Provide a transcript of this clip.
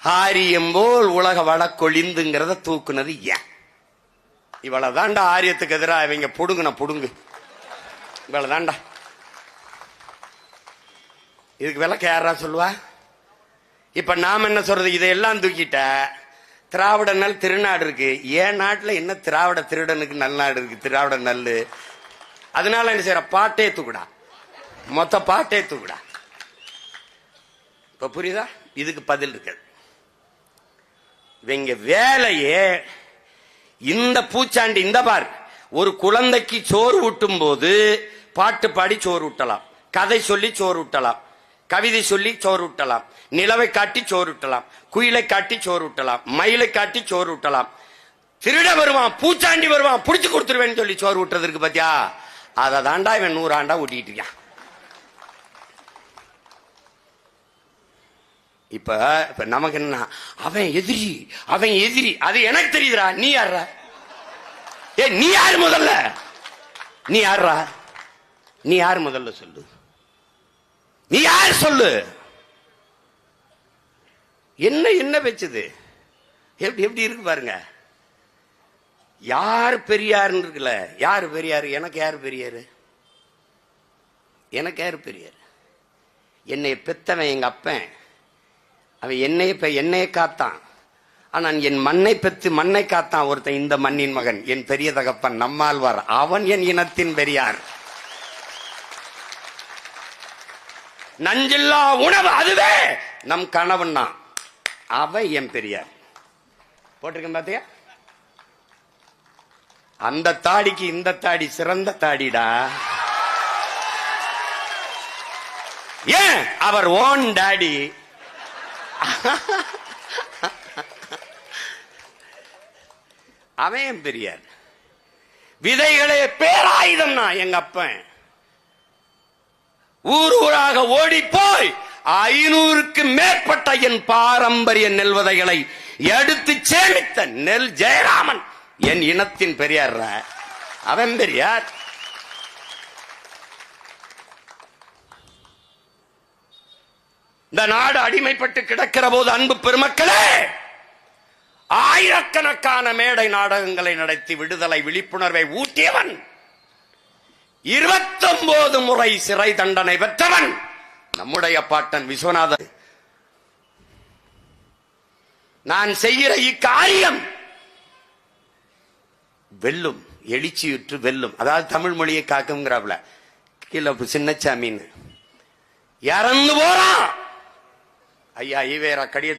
ஆரியம் போல் உலக வழக்கொழிந்துங்கிறத தூக்குனது ஏன்? இவ்வளவுதான்டா ஆரியத்துக்கு எதிராக இவங்க புடுங்குன புடுங்கு. இவ்வளவுதான்டா. இதுக்கு விளக்க யாரா சொல்லுவா? இப்ப நாம என்ன சொல்றது? இதையெல்லாம் தூக்கிட்ட திராவிட நல் திருநாடு இருக்கு. ஏன் நாட்டுல என்ன திராவிட திருடனுக்கு நல்லாடு இருக்கு? திராவிட நல்லு. அதனால என்ன செய்யற? பாட்டே தூக்குடா, மொத்த பாட்டே தூக்குடா. இப்ப புரியுதா? இதுக்கு பதில் இருக்கு. இவங்க வேலையே இந்த பூச்சாண்டி. இந்த பார், ஒரு குழந்தைக்கு சோறு ஊட்டும் போது பாட்டு பாடி சோறு ஊட்டலாம், கதை சொல்லி சோறு ஊட்டலாம், கவிதை சொல்லி சோறு ஊட்டலாம், நிலவை காட்டி சோறு ஊட்டலாம், குயிலை காட்டி சோறு ஊட்டலாம், மயிலை காட்டி சோறு ஊட்டலாம். திருட வருவான், பூச்சாண்டி வருவான், புடிச்சு கொடுத்துருவேன்னு சொல்லி சோறு ஊட்டுறதுக்கு பத்தியா? அதை தாண்டா இவன் 100 ஆண்டா ஊட்டிட்டு இருக்கான். இப்ப நமக்கு என்ன? அவன் எதிரி, அவன் எதிரி. அது எனக்கு தெரியுதுடா. நீ யாரா? நீ யாரு முதல்ல? நீ யாரா? நீ யாரு முதல்ல சொல்லு. நீ யார் சொல்லு. என்ன என்ன வச்சது? எப்படி எப்படி இருக்கு பாருங்க. யார் பெரியார் இருக்குல்ல? யாரு பெரியாரு? எனக்கு யாரு பெரியாரு? எனக்கு யாரு பெரியார்? என்னை பெத்தவன் எங்க அப்பன். அவன் என்னைய காத்தான். ஆனா என் மண்ணை பெற்று மண்ணை காத்தான் ஒருத்தன். இந்த மண்ணின் மகன், என் பெரிய தகப்பன் நம்மாழ்வார். அவன் என் இனத்தின் பெரியார். நஞ்சில்லா உணவு அதுவே நம் கணவன். அவன் என் பெரியார். போட்டிருக்கேன் பாத்தியா? அந்த தாடிக்கு இந்த தாடி சிறந்த தாடிடா. ஏன்? அவர் ஓன் டாடி. அவன் பெரியார். விதைகளே பேராயுதம். எங்க அப்பன் ஊர் ஊராக ஓடி போய் 500க்கு மேற்பட்ட என் பாரம்பரிய நெல் விதைகளை எடுத்து சேமித்த நெல் ஜெயராமன் என் இனத்தின் பெரியார். அவன் பெரியார். இந்த நாடு அடிமைப்பட்டு கிடக்கிற போது அன்பு பெருமக்களே, ஆயிரக்கணக்கான மேடை நாடகங்களை நடத்தி விடுதலை விழிப்புணர்வை ஊட்டியவன். 29 முறை சிறை தண்டனை பெற்றவன் நம்முடைய பாட்டன் விஸ்வநாதன். நான் செய்கிற இக்காரியம் வெல்லும், எழுச்சியுற்று வெல்லும். அதாவது தமிழ் மொழியை காக்குங்கிறாப்ல. கீழே சின்னச்சாமின்னு இறந்து போறான் ஐயா ஈவேரா கடிய